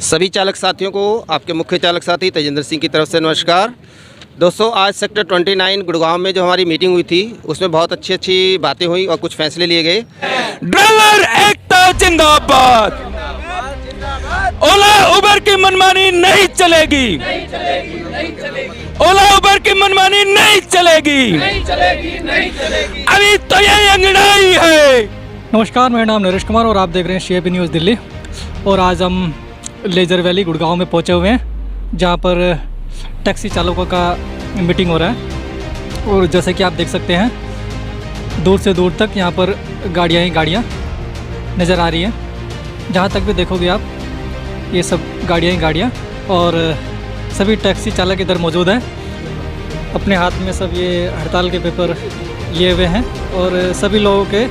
सभी चालक साथियों को आपके मुख्य चालक साथी तेजेंद्र सिंह की तरफ से नमस्कार। दोस्तों, आज सेक्टर 29 गुड़गांव में जो हमारी मीटिंग हुई थी उसमें बहुत अच्छी बातें हुई और कुछ फैसले लिए गए। ड्राइवर एकता जिंदाबाद। ओला उबर की मनमानी नहीं चलेगी। ओला उबर की मनमानी नहीं चलेगी। अभी तो ये अंगड़ाई है। नमस्कार, मेरा नाम नरेश कुमार और आप देख रहे हैं CAP न्यूज़ दिल्ली। और आज हम लेजर वैली गुड़गांव में पहुंचे हुए हैं, जहां पर टैक्सी चालकों का मीटिंग हो रहा है। और जैसे कि आप देख सकते हैं, दूर से दूर तक यहां पर गाड़ियां ही गाड़ियां नज़र आ रही हैं। जहां तक भी देखोगे आप, ये सब गाड़ियां ही गाड़ियां। और सभी टैक्सी चालक इधर मौजूद हैं, अपने हाथ में सब ये हड़ताल के पेपर लिए हुए हैं। और सभी लोगों के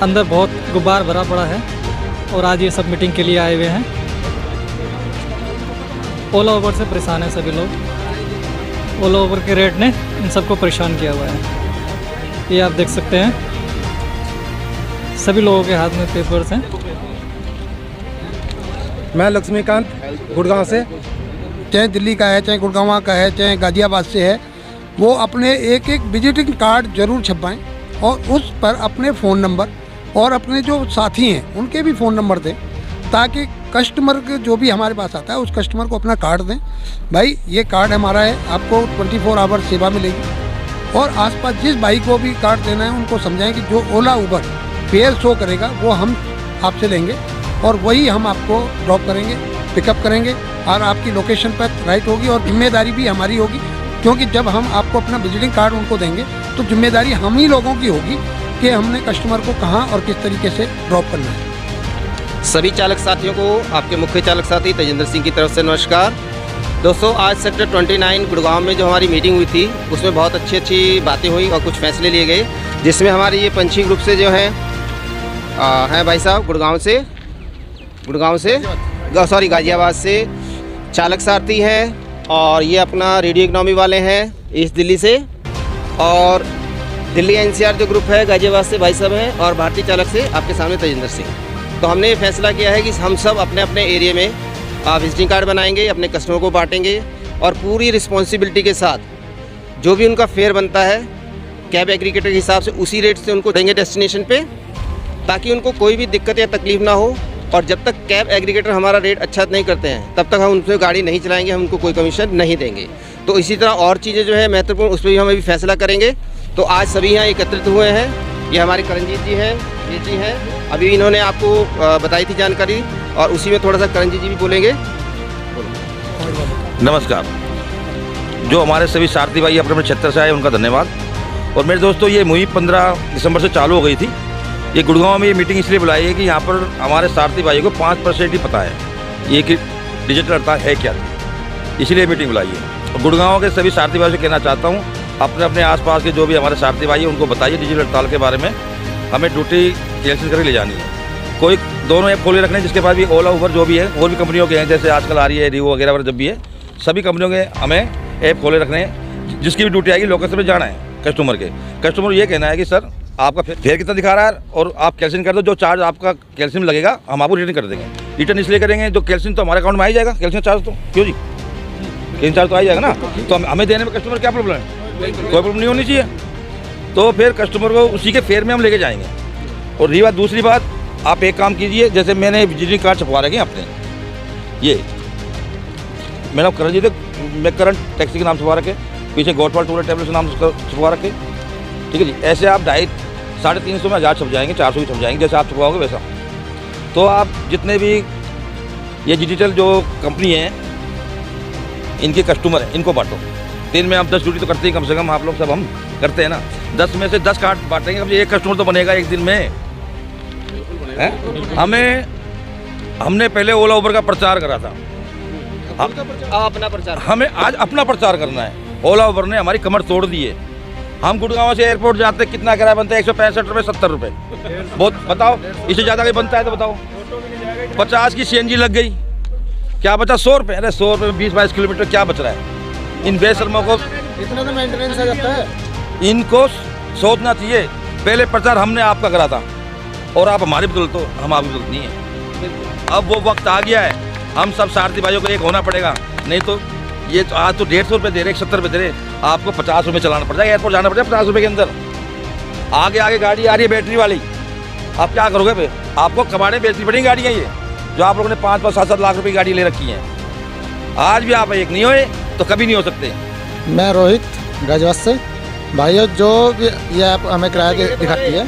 अंदर बहुत गुब्बार भरा पड़ा है और आज ये सब मीटिंग के लिए आए हुए हैं। ओला उबर से परेशान है सभी लोग। ओला उबर के रेट ने इन सबको परेशान किया हुआ है। ये आप देख सकते हैं, सभी लोगों के हाथ में पेपर्स हैं। मैं लक्ष्मीकांत गुड़गांव से, चाहे दिल्ली का है, चाहे गुड़गांव का है, चाहे गाजियाबाद से है, वो अपने एक एक विजिटिंग कार्ड जरूर छपवाएं और उस पर अपने फ़ोन नंबर और अपने जो साथी हैं उनके भी फ़ोन नंबर दें, ताकि कस्टमर के जो भी हमारे पास आता है उस कस्टमर को अपना कार्ड दें। भाई, ये कार्ड हमारा है, आपको 24 आवर सेवा मिलेगी। और आसपास जिस भाई को भी कार्ड देना है उनको समझाएं कि जो ओला उबर फेयर शो करेगा वो हम आपसे लेंगे और वही हम आपको ड्रॉप करेंगे, पिकअप करेंगे और आपकी लोकेशन पर राइट होगी। और जिम्मेदारी भी हमारी होगी, क्योंकि जब हम आपको अपना विजिटिंग कार्ड उनको देंगे तो जिम्मेदारी हम ही लोगों की होगी कि हमने कस्टमर को कहाँ और किस तरीके से ड्रॉप करना है। सभी चालक साथियों को आपके मुख्य चालक साथी तेजेंद्र सिंह की तरफ से नमस्कार। दोस्तों, आज सेक्टर 29 गुड़गांव में जो हमारी मीटिंग हुई थी उसमें बहुत अच्छी बातें हुई और कुछ फैसले लिए गए, जिसमें हमारे ये पंछी ग्रुप से जो हैं भाई साहब गुड़गांव से गाजियाबाद से चालक साथी हैं, और ये अपना रेडियो इकोनॉमी वाले हैं ईस्ट दिल्ली से, और दिल्ली NCR जो ग्रुप है गाजियाबाद से भाई साहब हैं, और भारतीय चालक से आपके सामने तेजेंद्र सिंह। तो हमने ये फैसला किया है कि हम सब अपने अपने एरिया में विजिटिंग कार्ड बनाएंगे, अपने कस्टमर को बांटेंगे और पूरी रिस्पॉन्सिबिलिटी के साथ जो भी उनका फेयर बनता है कैब एग्रीगेटर के हिसाब से उसी रेट से उनको देंगे डेस्टिनेशन पे, ताकि उनको कोई भी दिक्कत या तकलीफ ना हो। और जब तक कैब एग्रीगेटर हमारा रेट अच्छा नहीं करते हैं तब तक हम उनसे गाड़ी नहीं चलाएंगे, हम उनको कोई कमीशन नहीं देंगे। तो इसी तरह और चीज़ें जो है महत्वपूर्ण, उस पर भी हम अभी फैसला करेंगे। तो आज सभी यहाँ एकत्रित हुए हैं। ये हमारे करणजीत जी हैं, ये जी हैं, अभी इन्होंने आपको बताई थी जानकारी, और उसी में थोड़ा सा करणजीत जी भी बोलेंगे। नमस्कार। जो हमारे सभी सारथी भाई अपने क्षेत्र से आए उनका धन्यवाद। और मेरे दोस्तों, ये मुहिम 15 दिसंबर से चालू हो गई थी। ये गुड़गांव में ये मीटिंग इसलिए बुलाई है कि यहाँ पर हमारे सारथी भाइयों को 5% ही पता है ये कि डिजिटल हड़ताल है क्या, इसलिए मीटिंग बुलाई है। और गुड़गांव के सभी सारथी भाइयों से कहना चाहता हूँ, अपने अपने आसपास के जो भी हमारे सारथी भाई हैं उनको बताइए डिजिटल हड़ताल के बारे में। हमें ड्यूटी कैंसिल करके ले जानी है। कोई दोनों ऐप खोले रखने, जिसके बाद भी ओला उबर जो भी है और भी कंपनियों के हैं, जैसे आजकल आ रही है रिवो वगैरह जब भी है, सभी कंपनियों के हमें ऐप खोले रखने हैं। जिसकी भी ड्यूटी आएगी लोकेशन पर जाना है कस्टमर के। कस्टमर ये कहना है कि सर आपका फेयर कितना दिखा रहा है और आप कैल्सियम कर दो, जो चार्ज आपका कैल्सियम लगेगा हम आपको रिटर्न कर देंगे। रिटर्न इसलिए करेंगे, जो कैल्सियम तो हमारे अकाउंट में आ ही जाएगा, कैल्सियम चार्ज तो क्यों जी, कैल्सियम चार्ज तो आ ही जाएगा ना। तो हमें देने में कस्टमर क्या प्रॉब्लम है? कोई प्रॉब्लम नहीं होनी चाहिए। तो फिर कस्टमर को उसी के फेयर में हम लेके जाएंगे। और रही बात, दूसरी बात, आप एक काम कीजिए, जैसे मैंने विजिटिंग कार्ड छपवा रखे हैं अपने, ये मेरा करणजीत मैं करंट टैक्सी के नाम छपवा रखे, पीछे गोटवाल टूर ट्रेवल्स के नाम छपवा रखे, ठीक है जी। ऐसे आप 350 में 1000 छप जाएंगे, 400 भी छप जाएंगे, जैसे आप छपवाओगे वैसा। तो आप जितने भी ये डिजिटल जो कंपनी है इनके कस्टमर हैं इनको बांटो। दिन में आप 10 ड्यूटी तो करते हैं कम से कम, आप लोग सब हम करते हैं ना। 10 में से 10 कार्ड बांटेंगे, कम से एक कस्टमर तो बनेगा एक दिन में है? हमने पहले ओला उबर का प्रचार करा था, अपना प्रचार हमें आज अपना प्रचार करना है। ओला उबर ने हमारी कमर तोड़ दी है। हम गुड़गांव से एयरपोर्ट जाते कितना किराया बनता है? 165 रुपये, 70 रुपये। बहुत बताओ, इससे ज़्यादा कहीं बनता है तो बताओ। 50 की CNG लग गई, क्या बचा? 100 रुपये। अरे 100 रुपये में 20-22 किलोमीटर क्या बच रहा है? इन बेशर्मों को इतना तो मेंटेनेंस आ जाता है। इनको सोचना चाहिए। पहले प्रचार हमने आपका करा था और आप हमारी बदौलत हो, हम आपकी बदौलत नहीं है। अब वो वक्त आ गया है हम सब सारथी भाइयों को एक होना पड़ेगा, नहीं तो ये तो आज तो 150 रुपये दे रहे, 170 रुपये दे रहे, आपको 50 रुपये चलाना पड़ जाएगा, एयरपोर्ट जाना पड़ेगा 50 रुपये के अंदर। आगे आगे गाड़ी आ रही है बैटरी वाली, आप क्या करोगे फिर? आपको कबाड़े बेचनी पड़ेंगी गाड़ियाँ ये, जो आप लोगों ने 5-5, 7-7 लाख रुपए की गाड़ी ले रखी है। आज भी आप एक नहीं हुए तो कभी नहीं हो सकते। मैं रोहित गाजियाबाद से। भाइयों जो ये ऐप हमें किराया दिखाती है,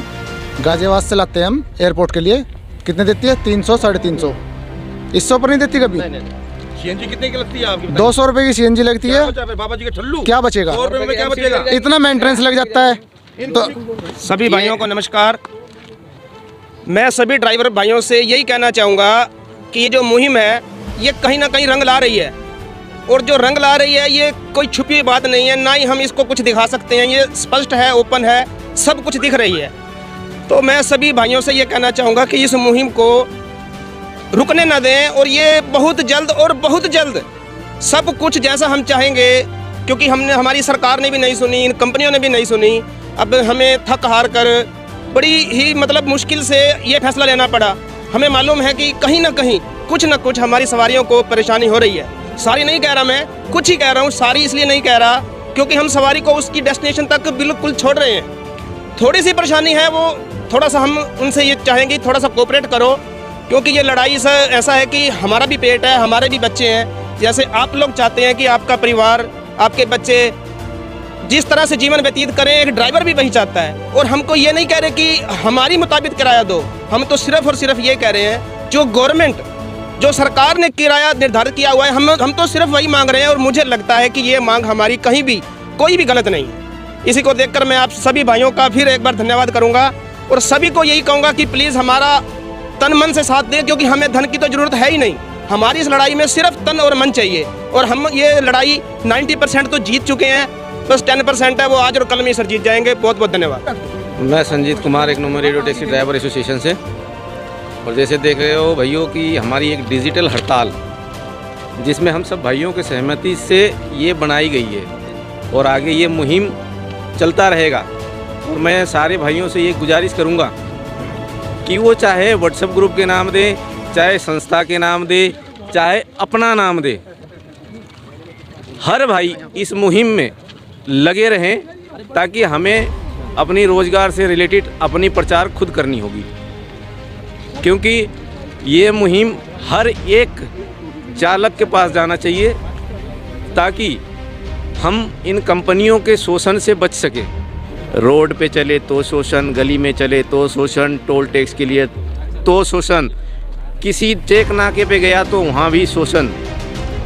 गाजियाबाद से लाते हैं हम एयरपोर्ट के लिए, कितने देती है? 300 350, इससे ऊपर नहीं देती कभी। सीएनजी कितने की लगती है आपकी? 200 रुपये की सीएनजी लगती है। बाबा जी के ठल्लू क्या बचेगा? 100 रुपये में क्या बचेगा? इतना मेंटेनेंस लग जाता है। तो सभी भाइयों को नमस्कार। मैं सभी ड्राइवर भाइयों से यही कहना चाहूँगा कि ये जो मुहिम है ये कहीं ना कहीं रंग ला रही है, और जो रंग ला रही है ये कोई छुपी बात नहीं है, ना ही हम इसको कुछ दिखा सकते हैं, ये स्पष्ट है, ओपन है, सब कुछ दिख रही है। तो मैं सभी भाइयों से ये कहना चाहूँगा कि इस मुहिम को रुकने ना दें, और ये बहुत जल्द सब कुछ जैसा हम चाहेंगे, क्योंकि हमारी सरकार ने भी नहीं सुनी, इन कंपनियों ने भी नहीं सुनी। अब हमें थक हार कर बड़ी ही मतलब मुश्किल से ये फैसला लेना पड़ा। हमें मालूम है कि कहीं ना कहीं कुछ ना कुछ हमारी सवारियों को परेशानी हो रही है। सारी नहीं कह रहा, मैं कुछ ही कह रहा हूँ। सारी इसलिए नहीं कह रहा क्योंकि हम सवारी को उसकी डेस्टिनेशन तक बिल्कुल छोड़ रहे हैं। थोड़ी सी परेशानी है, वो थोड़ा सा हम उनसे ये चाहेंगे थोड़ा सा कोऑपरेट करो, क्योंकि ये लड़ाई से ऐसा है कि हमारा भी पेट है, हमारे भी बच्चे हैं। जैसे आप लोग चाहते हैं कि आपका परिवार, आपके बच्चे जिस तरह से जीवन व्यतीत करें, एक ड्राइवर भी वही चाहता है। और हमको ये नहीं कह रहे कि हमारी मुताबिक किराया दो, हम तो सिर्फ और सिर्फ ये कह रहे हैं जो गवर्नमेंट, जो सरकार ने किराया निर्धारित किया हुआ है, हम तो सिर्फ वही मांग रहे हैं। और मुझे लगता है कि ये मांग हमारी कहीं भी कोई भी गलत नहीं है। इसी को देखकर मैं आप सभी भाइयों का फिर एक बार धन्यवाद करूंगा, और सभी को यही कहूँगा कि प्लीज़ हमारा तन मन से साथ दें, क्योंकि हमें धन की तो ज़रूरत है ही नहीं। हमारी इस लड़ाई में सिर्फ तन और मन चाहिए, और हम ये लड़ाई 90% तो जीत चुके हैं, बस 10% है, वो आज और कल में सर जीत जाएंगे। बहुत बहुत धन्यवाद। मैं संजीत कुमार, एक number radio taxi driver association से। और जैसे देख रहे हो भाइयों कि हमारी एक डिजिटल हड़ताल, जिसमें हम सब भाइयों के सहमति से ये बनाई गई है, और आगे ये मुहिम चलता रहेगा। और मैं सारे भाइयों से ये गुजारिश करूँगा कि वो चाहे व्हाट्सएप ग्रुप के नाम दे, चाहे संस्था के नाम दे, चाहे अपना नाम दे, हर भाई इस मुहिम में लगे रहें, ताकि हमें अपनी रोज़गार से रिलेटेड अपनी प्रचार खुद करनी होगी। क्योंकि ये मुहिम हर एक चालक के पास जाना चाहिए, ताकि हम इन कंपनियों के शोषण से बच सकें। रोड पे चले तो शोषण, गली में चले तो शोषण, टोल टैक्स के लिए तो शोषण, किसी चेक नाके पे गया तो वहाँ भी शोषण,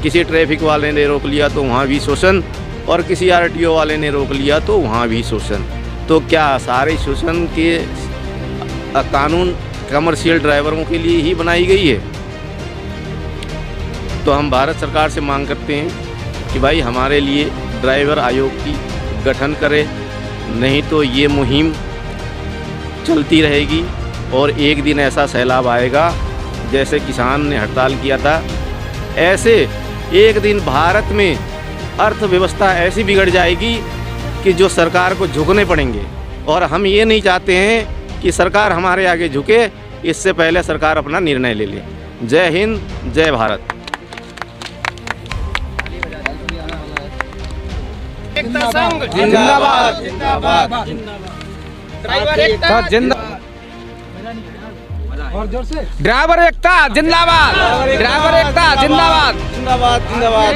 किसी ट्रैफिक वाले ने रोक लिया तो वहाँ भी शोषण, और किसी आरटीओ वाले ने रोक लिया तो वहाँ भी शोषण। तो क्या सारे शोषण के कानून कमर्शियल ड्राइवरों के लिए ही बनाई गई है? तो हम भारत सरकार से मांग करते हैं कि भाई हमारे लिए ड्राइवर आयोग की गठन करे, नहीं तो ये मुहिम चलती रहेगी। और एक दिन ऐसा सैलाब आएगा, जैसे किसान ने हड़ताल किया था, ऐसे एक दिन भारत में अर्थव्यवस्था ऐसी बिगड़ जाएगी कि जो सरकार को झुकने पड़ेंगे। और हम ये नहीं चाहते हैं कि सरकार हमारे आगे झुके, इससे पहले सरकार अपना निर्णय ले ले। जय हिंद, जय भारत। एकता संघ जिंदाबाद, ड्राइवर एकता और जोर से ड्राइवर एकता जिंदाबाद, ड्राइवर एकता जिंदाबाद, जिंदाबाद जिंदाबाद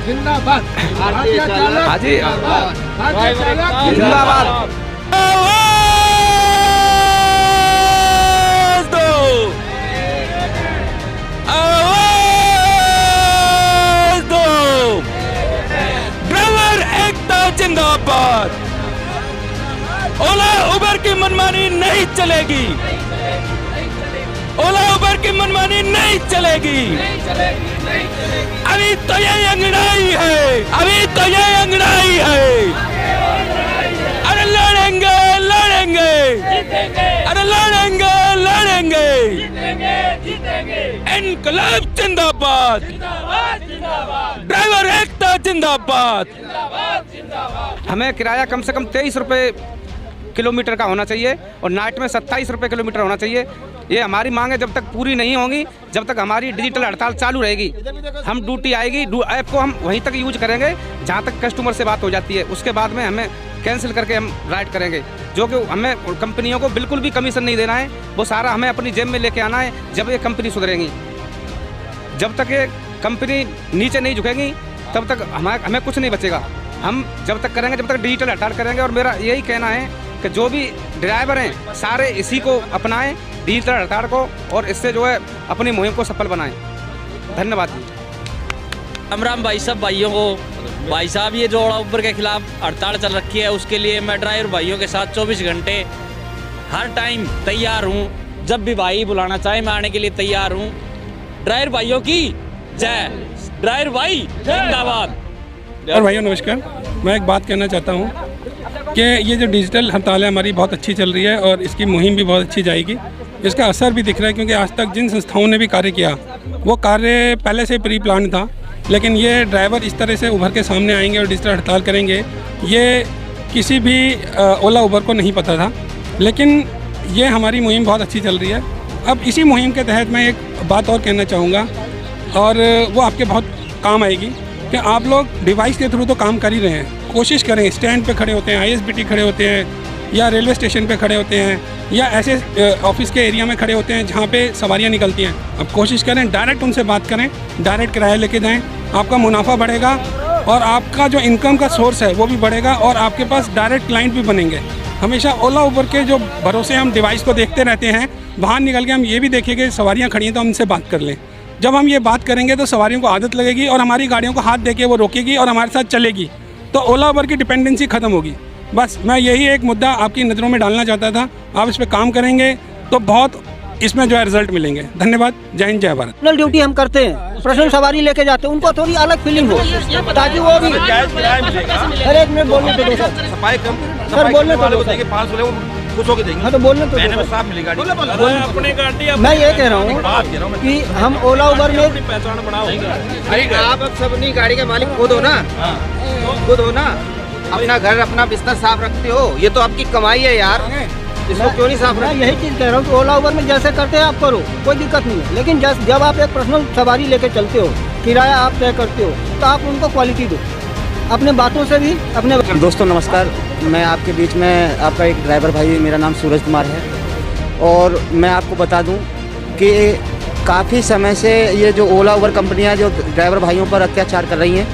जिंदाबाद। हाजी जिंदाबाद। आवाज दो, आवाज दो, ड्राइवर एकता जिंदाबाद। ओला उबर की मनमानी नहीं चलेगी, ओला उबर की मनमानी नहीं चलेगी। अभी तो ये अंगड़ाई है, अभी तो ये अंगड़ाई है। अरे लड़ेंगे लड़ेंगे, अरे लड़ेंगे लड़ेंगे, इनकलाब जिंदाबाद, ड्राइवर एकता जिंदाबाद। हमें किराया कम से कम 23 रुपये किलोमीटर का होना चाहिए और नाइट में 27 रुपये किलोमीटर होना चाहिए। ये हमारी मांग है, जब तक पूरी नहीं होंगी, जब तक हमारी डिजिटल हड़ताल चालू रहेगी। हम ड्यूटी आएगी, ऐप को हम वहीं तक यूज करेंगे जहाँ तक कस्टमर से बात हो जाती है, उसके बाद में हमें कैंसिल करके हम राइड करेंगे। जो कि हमें कंपनियों को बिल्कुल भी कमीशन नहीं देना है, वो सारा हमें अपनी जेब में लेके आना है। जब ये कंपनी सुधरेंगी, जब तक ये कंपनी नीचे नहीं झुकेगी, तब तक हमें कुछ नहीं बचेगा। हम जब तक करेंगे, जब तक डिजिटल हड़ताल करेंगे। और मेरा यही कहना है कि जो भी ड्राइवर हैं सारे इसी को अपनाएं, डिजिटल हड़ताल को, और इससे जो है अपनी मुहिम को सफल बनाएं। धन्यवाद जी। राम भाई सब भाइयों को, भाई साहब ये जो ओला उबर के खिलाफ हड़ताल चल रखी है, उसके लिए मैं ड्राइवर भाइयों के साथ 24 घंटे हर टाइम तैयार हूँ। जब भी भाई बुलाना चाहे मैं आने के लिए तैयार हूँ। ड्राइवर भाइयों की जय, ड्राइवर भाई जिंदाबाद। और भाइयों नमस्कार, मैं एक बात कहना चाहता हूँ कि ये जो डिजिटल हड़ताल है हमारी बहुत अच्छी चल रही है और इसकी मुहिम भी बहुत अच्छी जाएगी। इसका असर भी दिख रहा है, क्योंकि आज तक जिन संस्थाओं ने भी कार्य किया वो कार्य पहले से प्री प्लान था, लेकिन ये ड्राइवर इस तरह से उभर के सामने आएंगे और डिजिटल हड़ताल करेंगे, ये किसी भी ओला उबर को नहीं पता था। लेकिन ये हमारी मुहिम बहुत अच्छी चल रही है। अब इसी मुहिम के तहत मैं एक बात और कहना चाहूँगा, और वो आपके बहुत काम आएगी, कि आप लोग डिवाइस के थ्रू तो काम कर ही रहे हैं। कोशिश करें, स्टैंड पे खड़े होते हैं, ISBT खड़े होते हैं, या रेलवे स्टेशन पे खड़े होते हैं, या ऐसे ऑफिस के एरिया में खड़े होते हैं जहाँ पे सवारियाँ निकलती हैं। अब कोशिश करें डायरेक्ट उनसे बात करें, डायरेक्ट किराया लेके जाएं, आपका मुनाफा बढ़ेगा और आपका जो इनकम का सोर्स है वो भी बढ़ेगा, और आपके पास डायरेक्ट क्लाइंट भी बनेंगे। हमेशा ओला उबर के जो भरोसे हम डिवाइस को देखते रहते हैं, बाहर निकल के हम ये भी देखें कि सवारियाँ खड़ी हैं तो हम उनसे बात कर लें। जब हम ये बात करेंगे तो सवारियों को आदत लगेगी और हमारी गाड़ियों को हाथ देके वो रोकेगी और हमारे साथ चलेगी, तो ओला उबर की डिपेंडेंसी ख़त्म होगी। बस मैं यही एक मुद्दा आपकी नज़रों में डालना चाहता था। आप इस पर काम करेंगे तो बहुत इसमें जो है रिजल्ट मिलेंगे। धन्यवाद। जय हिंद, जय भारत। पर्सनल ड्यूटी हम करते हैं, पर्सनल सवारी लेके जाते हैं, उनको थोड़ी अलग फीलिंग हो, ताकि वो भी। अरे एक मिनट बोलने तो दो सर, सर बोलने तो दो सर, खुश होकर देंगे। हाँ तो बोलने तो महीने में साफ मिलेगी गाड़ी। अपनी गाड़ी मैं ये कह रहा हूँ कि हम ओला उबर में पहचान बनाओ। अरे आप अब सब अपनी गाड़ी के मालिक खुद हो ना, खुद हो ना। अपना घर, अपना बिस्तर साफ रखते हो, ये तो आपकी कमाई है यार, इसको क्यों नहीं साफ मैं रखते? यही चीज़ कह रहा हूँ कि ओला उबर में जैसे करते हैं आप करो, कोई दिक्कत नहीं है। लेकिन जब आप एक पर्सनल सवारी लेके चलते हो, किराया आप तय करते हो, तो आप उनको क्वालिटी दो, अपने बातों से भी अपने। दोस्तों नमस्कार, मैं आपके बीच में आपका एक ड्राइवर भाई, मेरा नाम सूरज कुमार है, और मैं आपको बता दूं कि काफ़ी समय से ये जो ओला उबर कंपनियां जो ड्राइवर भाइयों पर अत्याचार कर रही हैं,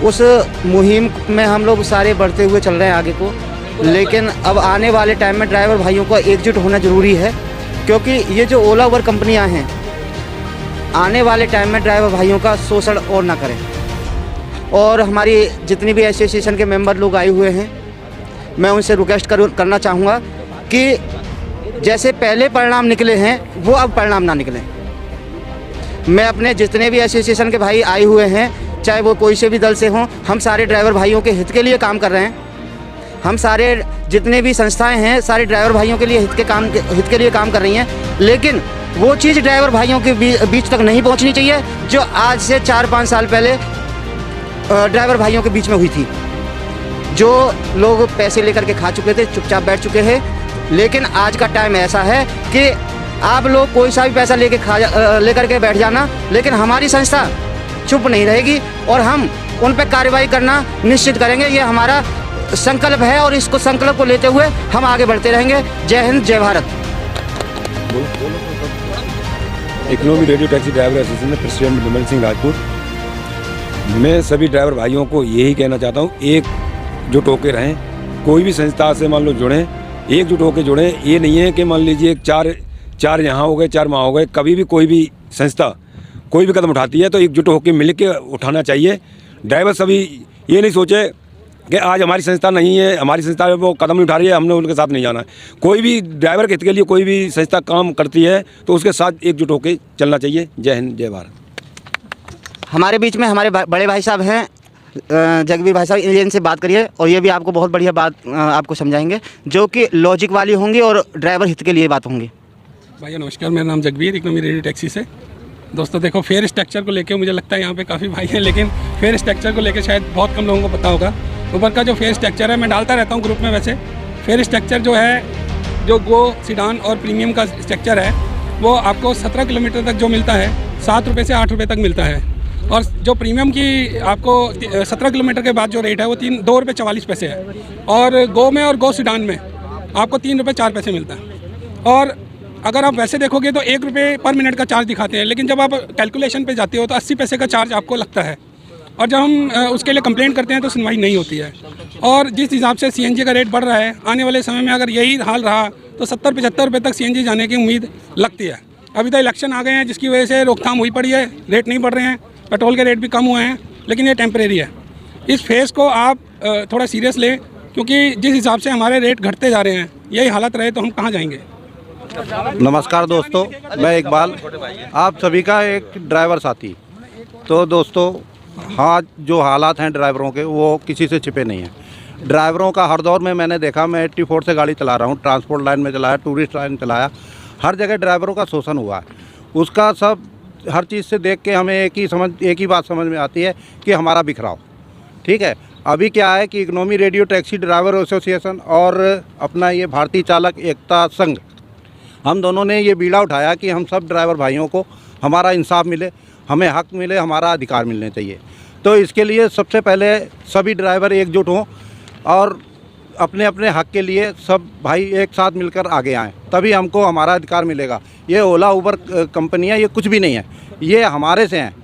उस मुहिम में हम लोग सारे बढ़ते हुए चल रहे हैं आगे को। लेकिन अब आने वाले टाइम में ड्राइवर भाइयों को एकजुट होना ज़रूरी है, क्योंकि ये जो ओला उबर कंपनियाँ हैं आने वाले टाइम में ड्राइवर भाइयों का शोषण और ना करें। और हमारी जितनी भी एसोसिएशन के मेंबर लोग आए हुए हैं, मैं उनसे रिक्वेस्ट करना चाहूँगा कि जैसे पहले परिणाम निकले हैं वो अब परिणाम ना निकलें। मैं अपने जितने भी एसोसिएशन के भाई आए हुए हैं, चाहे वो कोई से भी दल से हों, हम सारे ड्राइवर भाइयों के हित के लिए काम कर रहे हैं। हम सारे जितने भी संस्थाएं हैं सारे ड्राइवर भाइयों के लिए हित के लिए काम कर रही हैं। लेकिन वो चीज़ ड्राइवर भाइयों के बीच तक नहीं पहुंचनी चाहिए जो आज से 4-5 साल पहले ड्राइवर भाइयों के बीच में हुई थी। जो लोग पैसे लेकर के खा चुके थे, चुपचाप बैठ चुके हैं। लेकिन आज का टाइम ऐसा है कि आप लोग कोई सा भी पैसा लेकर के बैठ जाना, लेकिन हमारी संस्था चुप नहीं रहेगी और हम उन पर कार्रवाई करना निश्चित करेंगे। ये हमारा संकल्प है और इसको संकल्प को लेते हुए हम आगे बढ़ते रहेंगे। जय हिंद, जय Bharat. Economy radio taxi driver association के प्रेसिडेंट विमल सिंह राजपूत। मैं सभी ड्राइवर भाइयों को यही कहना चाहता हूँ, एकजुट होकर रहें। कोई भी संस्था से मान लो जुड़ें, एकजुट होकर जुड़ें। ये नहीं है कि मान लीजिए चार यहाँ हो गए, 4 वहाँ हो गए। कभी भी कोई भी संस्था कोई भी कदम उठाती है तो एकजुट होकर मिल के उठाना चाहिए। ड्राइवर सभी ये नहीं सोचे कि आज हमारी संस्था नहीं है, हमारी संस्था वो कदम नहीं उठा रही है, हमने उनके साथ नहीं जाना है। कोई भी ड्राइवर के हित के लिए कोई भी संस्था काम करती है तो उसके साथ एकजुट होकर चलना चाहिए। जय हिंद, जय भारत। हमारे बीच में हमारे बड़े भाई साहब हैं, जगबीर भाई साहब, इनसे बात करिए और ये भी आपको बहुत बढ़िया बात आपको समझाएंगे जो कि लॉजिक वाली होंगी और ड्राइवर हित के लिए बात होंगी। भाई नमस्कार, मेरा नाम जगबीर, इकोनॉमी रेडियो टैक्सी से। दोस्तों देखो, फेयर स्ट्रक्चर को लेके मुझे लगता है यहाँ पे काफ़ी भाई हैं, लेकिन फेयर स्ट्रक्चर को लेके शायद बहुत कम लोगों को पता होगा। उबर का जो फेयर स्ट्रक्चर है, मैं डालता रहता हूँ ग्रुप में वैसे, फेयर स्ट्रक्चर जो है, जो गो सीडान और प्रीमियम का स्ट्रक्चर है, वो आपको 17 किलोमीटर तक जो मिलता है 7 रुपये से 8 रुपये तक मिलता है। और जो प्रीमियम की आपको 17 किलोमीटर के बाद जो रेट है वो 2 रुपये 44 पैसे है। और गो में और गो सीडान में आपको 3 रुपये 4 पैसे मिलता है। और अगर आप वैसे देखोगे तो 1 रुपये पर मिनट का चार्ज दिखाते हैं, लेकिन जब आप कैलकुलेशन पे जाते हो तो 80 पैसे का चार्ज आपको लगता है। और जब हम उसके लिए कंप्लेंट करते हैं तो सुनवाई नहीं होती है। और जिस हिसाब से सीएनजी का रेट बढ़ रहा है, आने वाले समय में अगर यही हाल रहा तो 70-75 रुपये तक सीएनजी जाने की उम्मीद लगती है। अभी तो इलेक्शन आ गए हैं जिसकी वजह से रोकथाम हुई पड़ी है, रेट नहीं बढ़ रहे हैं, पेट्रोल के रेट भी कम हुए हैं, लेकिन ये टेम्परेरी है। इस फेज़ को आप थोड़ा सीरियस लें, क्योंकि जिस हिसाब से हमारे रेट घटते जा रहे हैं, यही हालत रहे तो हम कहाँ जाएंगे। नमस्कार दोस्तों, मैं इकबाल, आप सभी का एक ड्राइवर साथी। तो दोस्तों, हाँ, जो हालात हैं ड्राइवरों के वो किसी से छिपे नहीं हैं। ड्राइवरों का हर दौर में मैंने देखा, मैं 84 से गाड़ी चला रहा हूँ, ट्रांसपोर्ट लाइन में चलाया, टूरिस्ट लाइन चलाया, हर जगह ड्राइवरों का शोषण हुआ है। उसका सब हर चीज़ से देख के हमें एक ही बात समझ में आती है कि हमारा बिखराव, ठीक है। अभी क्या है कि economy radio taxi driver association और अपना ये भारतीय चालक एकता संघ, हम दोनों ने ये बीड़ा उठाया कि हम सब ड्राइवर भाइयों को हमारा इंसाफ मिले, हमें हक मिले, हमारा अधिकार मिलने चाहिए। तो इसके लिए सबसे पहले सभी ड्राइवर एकजुट हों और अपने अपने हक के लिए सब भाई एक साथ मिलकर आगे आएँ, तभी हमको हमारा अधिकार मिलेगा। ये ओला उबर कंपनियां ये कुछ भी नहीं है, ये हमारे से हैं।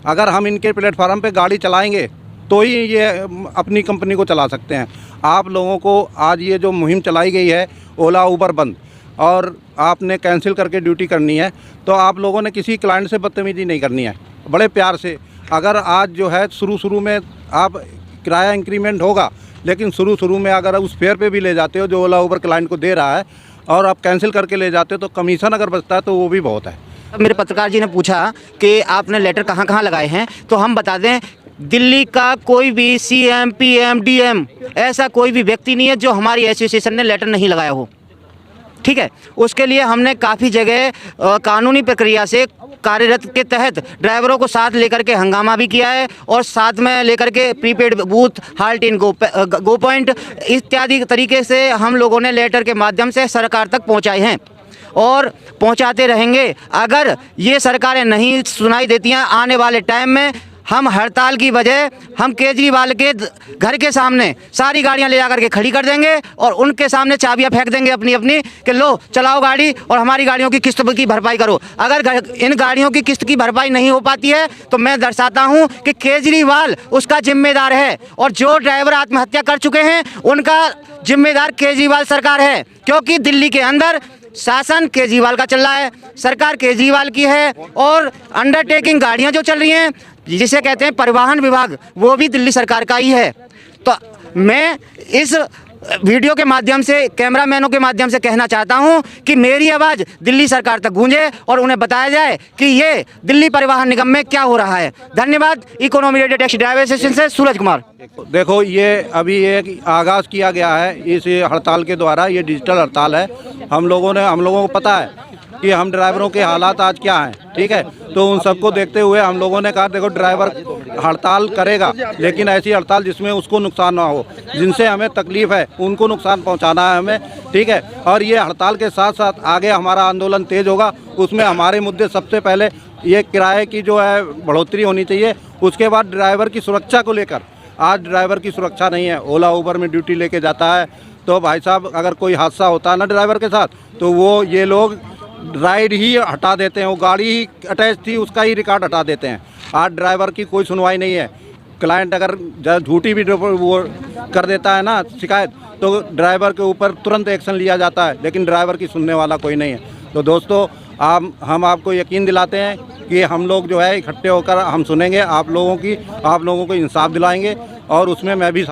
अगर हम इनके प्लेटफार्म पे गाड़ी चलाएंगे तो ही ये अपनी कंपनी को चला सकते हैं। आप लोगों को आज ये जो मुहिम चलाई गई है ओला उबर बंद, और आपने कैंसिल करके ड्यूटी करनी है, तो आप लोगों ने किसी क्लाइंट से बदतमीजी नहीं करनी है, बड़े प्यार से। अगर आज जो है शुरू में आप किराया इंक्रीमेंट होगा, लेकिन शुरू में अगर उस फेयर पे भी ले जाते हो जो ओला उबर क्लाइंट को दे रहा है, और आप कैंसिल करके ले जाते हो, तो कमीशन अगर बचता है तो वो भी बहुत है। मेरे पत्रकार जी ने पूछा कि आपने लेटर कहाँ कहाँ लगाए हैं, तो हम बता दें, दिल्ली का कोई भी CM, PM, DM ऐसा कोई भी व्यक्ति नहीं है जो हमारी एसोसिएशन ने लेटर नहीं लगाया हो, ठीक है। उसके लिए हमने काफ़ी जगह कानूनी प्रक्रिया से कार्यरत के तहत ड्राइवरों को साथ लेकर के हंगामा भी किया है, और साथ में लेकर के प्रीपेड बूथ, हाल्ट इन गो पॉइंट इत्यादि तरीके से हम लोगों ने लेटर के माध्यम से सरकार तक पहुंचाए हैं और पहुंचाते रहेंगे। अगर ये सरकारें नहीं सुनाई देती हैं, आने वाले टाइम में हम हड़ताल की वजह हम केजरीवाल के घर के सामने सारी गाड़ियां ले जाकर के खड़ी कर देंगे और उनके सामने चाबियां फेंक देंगे अपनी अपनी कि लो चलाओ गाड़ी और हमारी गाड़ियों की किस्त की भरपाई करो। अगर इन गाड़ियों की किस्त की भरपाई नहीं हो पाती है तो मैं दर्शाता हूं कि केजरीवाल उसका जिम्मेदार है, और जो ड्राइवर आत्महत्या कर चुके हैं उनका जिम्मेदार केजरीवाल सरकार है, क्योंकि दिल्ली के अंदर शासन केजरीवाल का चल रहा है, सरकार केजरीवाल की है, और अंडरटेकिंग गाड़ियां जो चल रही हैं जिसे कहते हैं परिवहन विभाग, वो भी दिल्ली सरकार का ही है। तो मैं इस वीडियो के माध्यम से, कैमरामैनों के माध्यम से कहना चाहता हूं कि मेरी आवाज़ दिल्ली सरकार तक गूंजे और उन्हें बताया जाए कि ये दिल्ली परिवहन निगम में क्या हो रहा है। धन्यवाद। Economy radio taxi driver association से सूरज कुमार। देखो, ये अभी एक आगाज़ किया गया है इस हड़ताल के द्वारा, ये डिजिटल हड़ताल है। हम लोगों को पता है कि हम ड्राइवरों के हालात आज क्या हैं, ठीक है। तो उन सबको देखते हुए हम लोगों ने कहा देखो ड्राइवर हड़ताल करेगा, लेकिन ऐसी हड़ताल जिसमें उसको नुकसान ना हो, जिनसे हमें तकलीफ़ है उनको नुकसान पहुंचाना है हमें, ठीक है। और ये हड़ताल के साथ साथ आगे हमारा आंदोलन तेज होगा, उसमें हमारे मुद्दे सबसे पहले ये किराए की जो है बढ़ोतरी होनी चाहिए, उसके बाद ड्राइवर की सुरक्षा को लेकर। आज ड्राइवर की सुरक्षा नहीं है, ओला उबर में ड्यूटी लेके जाता है तो भाई साहब अगर कोई हादसा होता है ना ड्राइवर के साथ, तो वो ये लोग राइड ही हटा देते हैं, वो गाड़ी ही अटैच थी उसका ही रिकॉर्ड हटा देते हैं। आज ड्राइवर की कोई सुनवाई नहीं है। क्लाइंट अगर झूठी भी वो कर देता है ना शिकायत, तो ड्राइवर के ऊपर तुरंत एक्शन लिया जाता है, लेकिन ड्राइवर की सुनने वाला कोई नहीं है। तो दोस्तों, हम आपको यकीन दिलाते हैं कि हम लोग जो है इकट्ठे होकर हम सुनेंगे आप लोगों को इंसाफ दिलाएंगे, और उसमें मैं भी